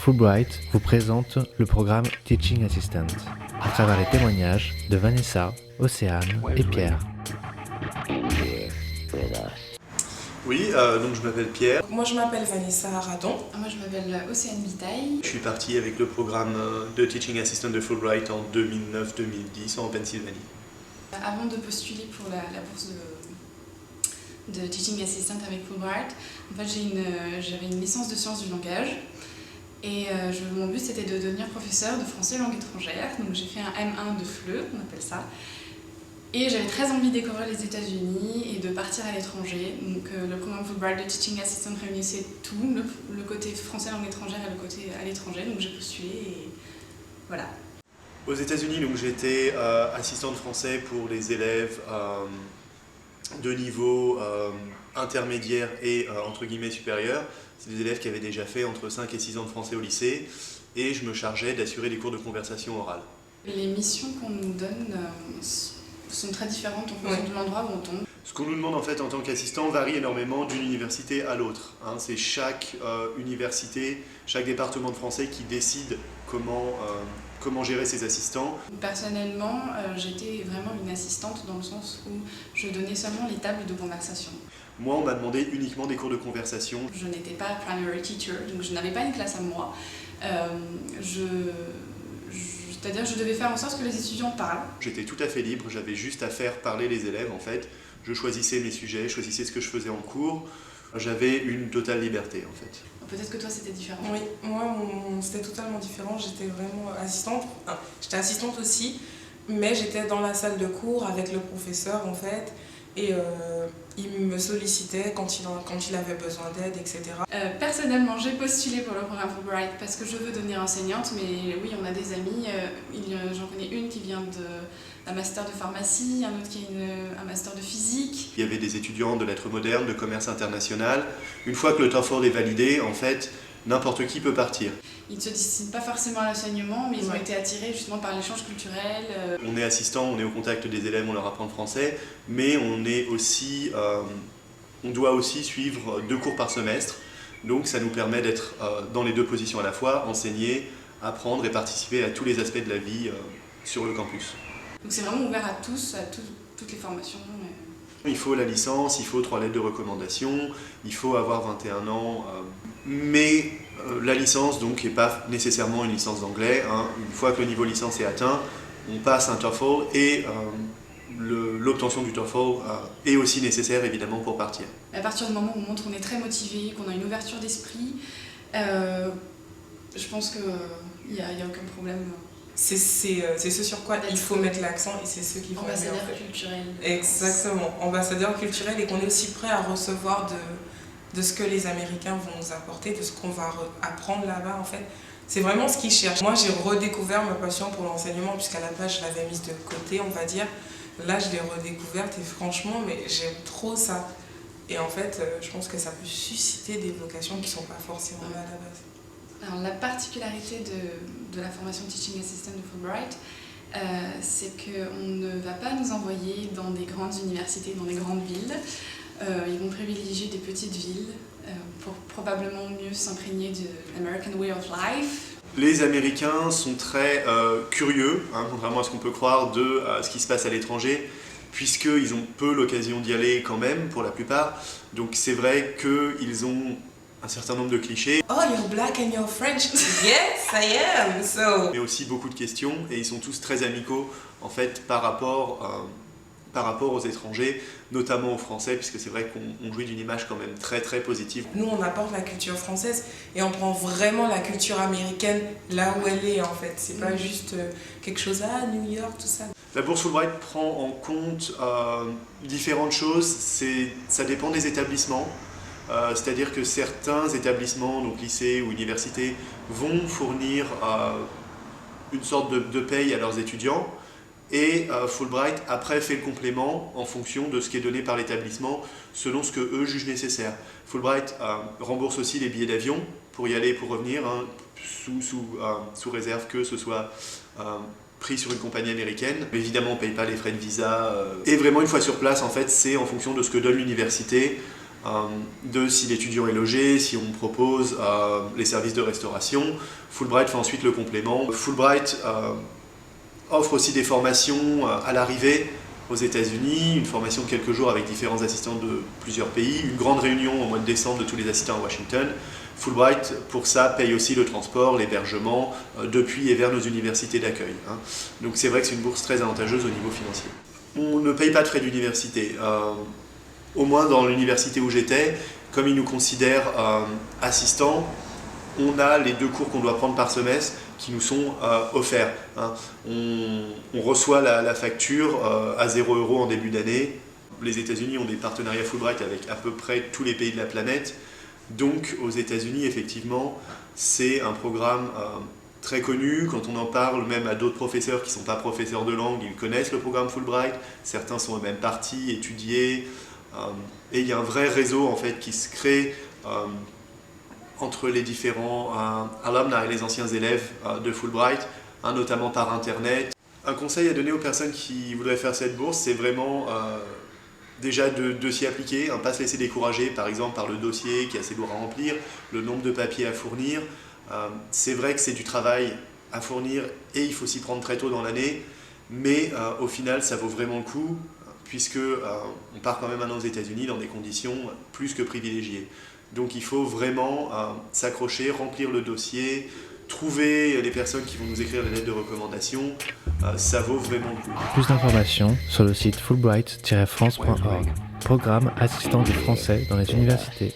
Fulbright vous présente le programme Teaching Assistant à travers les témoignages de Vanessa, Océane et Pierre. Oui, donc je m'appelle Pierre. Moi je m'appelle Vanessa Radon. Moi je m'appelle Océane Bitaille. Je suis parti avec le programme de Teaching Assistant de Fulbright en 2009-2010 en Pennsylvanie. Avant de postuler pour la bourse de Teaching Assistant avec Fulbright, en fait j'avais une licence de sciences du langage et mon but c'était de devenir professeur de français langue étrangère. Donc j'ai fait un M1 de FLE, on appelle ça. Et j'avais très envie de découvrir les États-Unis et de partir à l'étranger. Donc le programme Fulbright de Teaching Assistant réunissait tout, le côté français langue étrangère et le côté à l'étranger. Donc j'ai postulé et voilà. Aux États-Unis, donc j'étais assistant de français pour les élèves de niveau intermédiaire et entre guillemets supérieur. C'est des élèves qui avaient déjà fait entre 5 et 6 ans de français au lycée et je me chargeais d'assurer les cours de conversation orale. Les missions qu'on nous donne sont très différentes en fonction de l'endroit où on tombe. Ce qu'on nous demande en fait en tant qu'assistant varie énormément d'une université à l'autre. C'est chaque université, chaque département de français qui décide comment gérer ses assistants. Personnellement, j'étais vraiment une assistante dans le sens où je donnais seulement les tables de conversation. Moi, on m'a demandé uniquement des cours de conversation. Je n'étais pas primary teacher, donc je n'avais pas une classe à moi. C'est-à-dire que je devais faire en sorte que les étudiants parlent. J'étais tout à fait libre, j'avais juste à faire parler les élèves en fait. Je choisissais mes sujets, je choisissais ce que je faisais en cours. J'avais une totale liberté en fait. Peut-être que toi c'était différent. Oui, moi c'était totalement différent, j'étais vraiment assistante. J'étais assistante aussi, mais j'étais dans la salle de cours avec le professeur en fait. Et il me sollicitait quand il avait besoin d'aide, etc. Personnellement, j'ai postulé pour le programme Fulbright parce que je veux devenir enseignante, mais oui, on a des amis. J'en connais une qui vient d'un master de pharmacie, un autre qui a un master de physique. Il y avait des étudiants de lettres modernes, de commerce international. Une fois que le TOEFL est validé, en fait, n'importe qui peut partir. Ils ne se destinent pas forcément à l'enseignement, mais ils ont été attirés justement par l'échange culturel. On est assistant, on est au contact des élèves, on leur apprend le français, mais on doit aussi suivre 2 cours par semestre. Donc ça nous permet d'être dans les 2 positions à la fois, enseigner, apprendre et participer à tous les aspects de la vie sur le campus. Donc c'est vraiment ouvert à tous, toutes les formations. Il faut la licence, il faut 3 lettres de recommandation, il faut avoir 21 ans, mais la licence donc n'est pas nécessairement une licence d'anglais. Une fois que le niveau licence est atteint, on passe un TOEFL et l'obtention du TOEFL est aussi nécessaire évidemment pour partir. À partir du moment où on montre qu'on est très motivé, qu'on a une ouverture d'esprit, je pense qu'il n'y a aucun problème. C'est ce sur quoi il faut mettre l'accent et c'est ce qui va ambassadeur culturel. Exactement, ambassadeur culturel et qu'on est aussi prêt à recevoir de ce que les Américains vont nous apporter, de ce qu'on va apprendre là-bas en fait. C'est vraiment ce qu'ils cherchent. Moi j'ai redécouvert ma passion pour l'enseignement puisqu'à la base je l'avais mise de côté on va dire. Là je l'ai redécouverte et franchement mais j'aime trop ça. Et en fait je pense que ça peut susciter des vocations qui ne sont pas forcément là à la base. Alors, la particularité de la formation Teaching Assistant de Fulbright, c'est qu'on ne va pas nous envoyer dans des grandes universités, dans des grandes villes. Ils vont privilégier des petites villes pour probablement mieux s'imprégner de l'American Way of Life. Les Américains sont très curieux, contrairement à ce qu'on peut croire, de ce qui se passe à l'étranger, puisqu'ils ont peu l'occasion d'y aller quand même, pour la plupart. Donc c'est vrai qu'ils ont un certain nombre de clichés. Oh, you're black and you're French. Yes, I am. So. Mais aussi beaucoup de questions et ils sont tous très amicaux en fait par rapport aux étrangers, notamment aux Français, puisque c'est vrai qu'on jouit d'une image quand même très très positive. Nous on apporte la culture française et on prend vraiment la culture américaine là où elle est en fait. C'est pas juste quelque chose à New York, tout ça. La bourse Fulbright prend en compte différentes choses, ça dépend des établissements. C'est-à-dire que certains établissements, donc lycées ou universités, vont fournir une sorte de paye à leurs étudiants et Fulbright après fait le complément en fonction de ce qui est donné par l'établissement selon ce qu'eux jugent nécessaire. Fulbright rembourse aussi les billets d'avion pour y aller et pour revenir, sous réserve que ce soit pris sur une compagnie américaine. Mais évidemment on ne paye pas les frais de visa. Et vraiment une fois sur place, en fait, c'est en fonction de ce que donne l'université. de si l'étudiant est logé, si on propose les services de restauration. Fulbright fait ensuite le complément. Fulbright offre aussi des formations à l'arrivée aux États-Unis, une formation de quelques jours avec différents assistants de plusieurs pays, une grande réunion au mois de décembre de tous les assistants à Washington. Fulbright, pour ça, paye aussi le transport, l'hébergement depuis et vers nos universités d'accueil. Donc c'est vrai que c'est une bourse très avantageuse au niveau financier. On ne paye pas de frais d'université. Au moins dans l'université où j'étais, comme ils nous considèrent assistants, on a les 2 cours qu'on doit prendre par semestre qui nous sont offerts. On reçoit la facture à 0 € en début d'année. Les États-Unis ont des partenariats Fulbright avec à peu près tous les pays de la planète. Donc aux États-Unis, effectivement, c'est un programme très connu. Quand on en parle même à d'autres professeurs qui ne sont pas professeurs de langue, ils connaissent le programme Fulbright. Certains sont eux-mêmes partis, étudiés. Et il y a un vrai réseau en fait, qui se crée entre les différents alumni et les anciens élèves de Fulbright, notamment par Internet. Un conseil à donner aux personnes qui voudraient faire cette bourse, c'est vraiment déjà de s'y appliquer, pas se laisser décourager par exemple par le dossier qui est assez lourd à remplir, le nombre de papiers à fournir. C'est vrai que c'est du travail à fournir et il faut s'y prendre très tôt dans l'année, mais au final ça vaut vraiment le coup puisque on part quand même maintenant aux États-Unis dans des conditions plus que privilégiées. Donc il faut vraiment s'accrocher, remplir le dossier, trouver les personnes qui vont nous écrire des lettres de recommandation, ça vaut vraiment le coup. Plus d'informations sur le site fulbright-france.org. Programme assistant du français dans les universités.